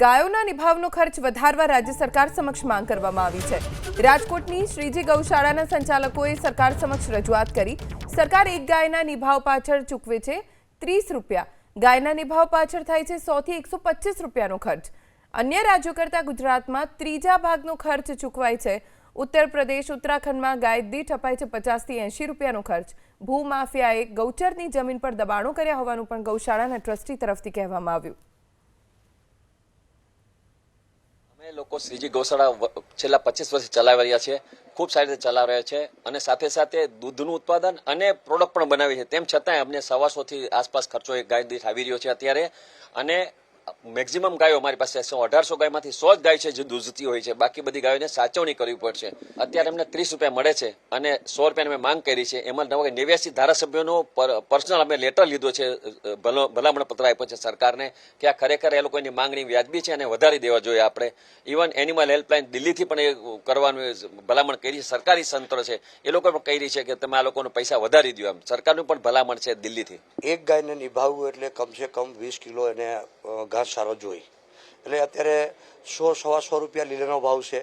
ગાયોના નિભાવનો ખર્ચ વધારવા રાજ્ય સરકાર સમક્ષ માંગ કરવામાં આવી છે। રાજકોટની શ્રીજી ગૌશાળાના સંચાલકોએ સરકાર સમક્ષ રજૂઆત કરી। સરકાર એક ગાયના નિભાવ પાછળ ચૂકવે છે 30 રૂપિયા। ગાયના નિભાવ પાછળ થાય છે 100 થી 125 રૂપિયાનો ખર્ચ। અન્ય રાજ્યો કરતાં ગુજરાતમાં ત્રીજા ભાગનો ખર્ચ ચૂકવાય છે। ઉત્તર પ્રદેશ ઉત્તરાખંડમાં ગાય દીઠ અપાય છે 50 થી 80 રૂપિયાનો ખર્ચ। ભૂમાફિયાએ ગૌચરની જમીન પર દબાણો કર્યા હોવાનું પણ ગૌશાળાના ટ્રસ્ટી તરફથી કહેવામાં આવ્યું। લોકો શ્રીજી ગૌશાળા છેલ્લા 25 વર્ષથી ચલાવી રહ્યા છે, ખૂબ સારી રીતે ચલાવી રહ્યા છે અને સાથે સાથે દૂધનું ઉત્પાદન અને પ્રોડક્ટ પણ બનાવી છે। તેમ છતાંય અમને 125 થી આસપાસ ખર્ચો એક ગાય દીઠ આવી રહ્યો છે અત્યારે। અને મેક્સિમમ ગાયો અમારી પાસે 1800 ગાયમાંથી 100 જ ગાય છે જે દૂધતી હોય છે, બાકી બધી ગાયોને સાચવણી કરવી પડશે। અત્યારે અમને 30 રૂપિયા મળે છે અને 100 રૂપિયાની અમે માંગ કરી છે। એમાં 89 ધારાસભ્યોનો પર્સનલ અમે લેટર લીધો છે, ભલામણ પત્ર આપ્યો છે સરકારને કે આ ખરેખર એ લોકોની માંગણી વ્યાજબી છે અને વધારી દેવા જોઈએ આપણે। ઇવન એનિમલ હેલ્પલાઇન દિલ્હીથી પણ એ કરવાનું ભલામણ કરી છે, સરકારી તંત્ર છે એ લોકો પણ કહી રહી છે કે તમે આ લોકોને પૈસા વધારી દો। એમ સરકારનું પણ ભલામણ છે દિલ્હીથી। એક ગાયને નિભાવવું એટલે કમસે કમ 20 કિલો એને ઘાસ સારો જોઈ, એટલે અત્યારે 100-125 રૂપિયા લીલાનો ભાવ છે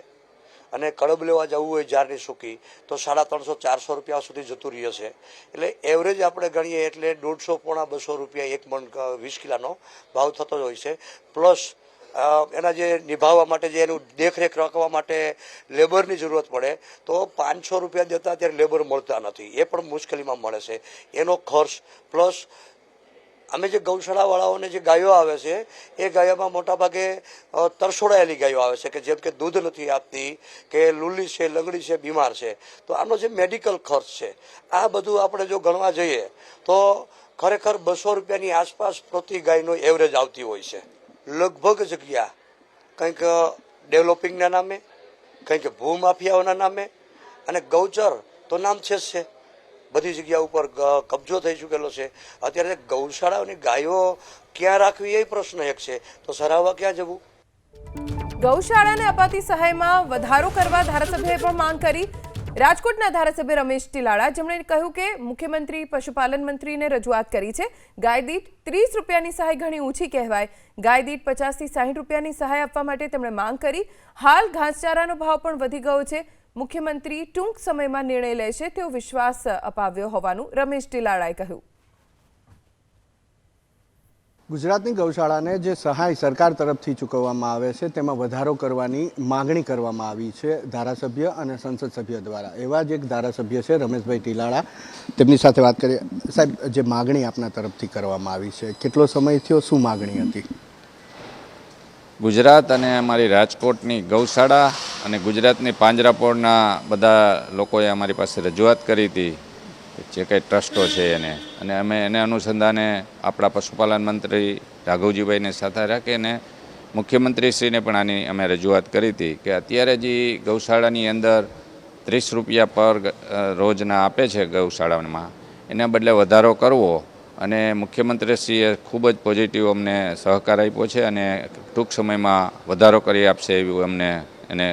અને કડબ લેવા જવું હોય જારની સૂકી તો 350-400 રૂપિયા સુધી જતું રહ્યો છે। એટલે એવરેજ આપણે ગણીએ એટલે 150-200 રૂપિયા એક મણ 20 કિલોનો ભાવ થતો જ હોય છે। પ્લસ એના જે નિભાવવા માટે જે એનું દેખરેખ રાખવા માટે લેબરની જરૂરત પડે તો 500 રૂપિયા દેતા અત્યારે લેબર મળતા નથી, એ પણ મુશ્કેલીમાં મળે છે। એનો ખર્ચ પ્લસ અમે જે ગૌશાળાવાળાઓને જે ગાયો આવે છે એ ગાયોમાં મોટાભાગે તરછોડાયેલી ગાયો આવે છે કે જેમ કે દૂધ નથી આપતી કે લૂલી છે, લંગડી છે, બીમાર છે, તો આનો જે મેડિકલ ખર્ચ છે આ બધું આપણે જો ગણવા જઈએ તો ખરેખર 200 રૂપિયાની આસપાસ પ્રતિ ગાયનો એવરેજ આવતી હોય છે। લગભગ જગ્યા કંઈક ડેવલપિંગના નામે, કંઈક ભૂમાફિયાઓના નામે અને ગૌચર તો નામ છે જ છે, બધી જગ્યા ઉપર કબજો થઈ ચૂકેલો છે। અત્યારે ગૌશાળાઓની ગાયો ક્યાં રાખવી એ પ્રશ્ન એક છે, તો સરાવવા ક્યાં જવું? ગૌશાળાને અપાતી સહાયમાં વધારો કરવા ધારાસભ્યોએ પણ માંગ કરી। રાજકોટના ધારાસભ્ય રમેશ ટીલાળા, જેમણે કહ્યું કે મુખ્યમંત્રી પશુપાલન મંત્રીને રજૂઆત કરી છે। ગાય દીઠ 30 રૂપિયાની સહાય ઘણી ઊંચી કહેવાય, ગાય દીઠ 50 થી 60 રૂપિયાની સહાય આપવા માટે તેમણે માંગ કરી। હાલ ઘાસચારાનો ભાવ પણ વધી ગયો છે, મુખ્યમંત્રી ટૂંક સમયમાં નિર્ણય લેશે તેવો વિશ્વાસ અપાવ્યો હોવાનું રમેશ ટીલાળાએ કહ્યું। ગુજરાતની ગૌશાળાને જે સહાય સરકાર તરફથી ચૂકવવામાં આવે છે તેમાં વધારો કરવાની માગણી કરવામાં આવી છે ધારાસભ્ય અને સંસદ સભ્ય દ્વારા। એવા જ એક ધારાસભ્ય છે રમેશભાઈ ટીલાળા, તેમની સાથે વાત કરીએ। સાહેબ, જે માગણી આપના તરફથી કરવામાં આવી છે, કેટલો સમય થયો, શું માગણી હતી? ગુજરાત અને અમારી રાજકોટની ગૌશાળા અને ગુજરાતની પાંજરાપોળના બધા લોકોએ અમારી પાસે રજૂઆત કરી હતી, જે કંઈ ટ્રસ્ટો છે એને, અને અમે એને અનુસંધાને આપણા પશુપાલન મંત્રી રાઘવજીભાઈને સાથે રાખીને મુખ્યમંત્રીશ્રીને પણ આની અમે રજૂઆત કરી હતી કે અત્યારે જે ગૌશાળાની અંદર 30 રૂપિયા પર રોજના આપે છે ગૌશાળામાં, એના બદલે વધારો કરવો, અને મુખ્યમંત્રીશ્રીએ ખૂબ જ પોઝિટિવ અમને સહકાર આપ્યો છે અને ટૂંક સમયમાં વધારો કરી આપશે એવું અમને એને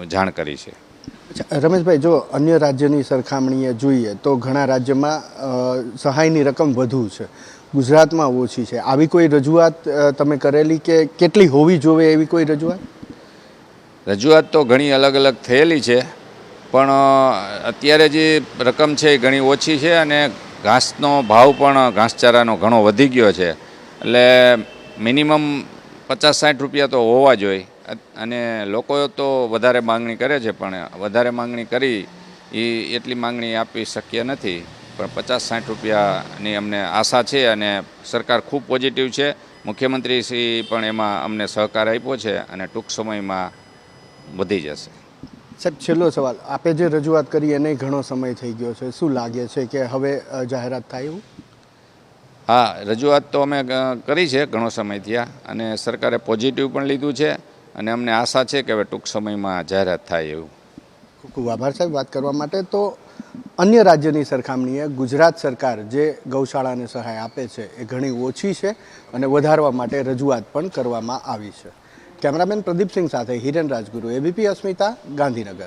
જાણ કરી છે। રમેશભાઈ, જો અન્ય રાજ્યની સરખામણીએ જોઈએ તો ઘણા રાજ્યમાં સહાયની રકમ વધુ છે, ગુજરાતમાં ઓછી છે। આવી કોઈ રજૂઆત તમે કરેલી કે કેટલી હોવી જોઈએ એવી કોઈ રજૂઆત? રજૂઆત તો ઘણી અલગ અલગ થયેલી છે, પણ અત્યારે જે રકમ છે એ ઘણી ઓછી છે અને ઘાસનો ભાવ પણ ઘાસચારાનો ઘણો વધી ગયો છે, એટલે મિનિમમ 50-60 રૂપિયા તો હોવા જોઈએ। અને લોકો તો વધારે માંગણી કરે છે, પણ વધારે માંગણી કરી એ એટલી માંગણી આપી શક્ય નથી, પણ 50-60 રૂપિયાની અમને આશા છે અને સરકાર ખૂબ પોઝિટિવ છે। મુખ્યમંત્રીશ્રી પણ એમાં અમને સહકાર આપ્યો છે અને ટૂંક સમયમાં વધી જશે। સાહેબ, છેલ્લો સવાલ, આપે જે રજૂઆત કરી એને ઘણો સમય થઈ ગયો છે, શું લાગે છે કે હવે જાહેરાત થાય એવું? હા, રજૂઆત તો અમે કરી છે, ઘણો સમય થયા અને સરકારે પોઝિટિવ પણ લીધું છે અને અમને આશા છે કે હવે ટૂંક સમયમાં જાહેરાત થાય એવું। ખૂબ ખૂબ આભાર સાહેબ વાત કરવા માટે। તો અન્ય રાજ્યની સરખામણીએ ગુજરાત સરકાર જે ગૌશાળાને સહાય આપે છે એ ઘણી ઓછી છે અને વધારવા માટે રજૂઆત પણ કરવામાં આવી છે। કેમેરામેન પ્રદીપસિંહ સાથે હિરેન રાજગુરુ, એબીપી અસ્મિતા, ગાંધીનગર।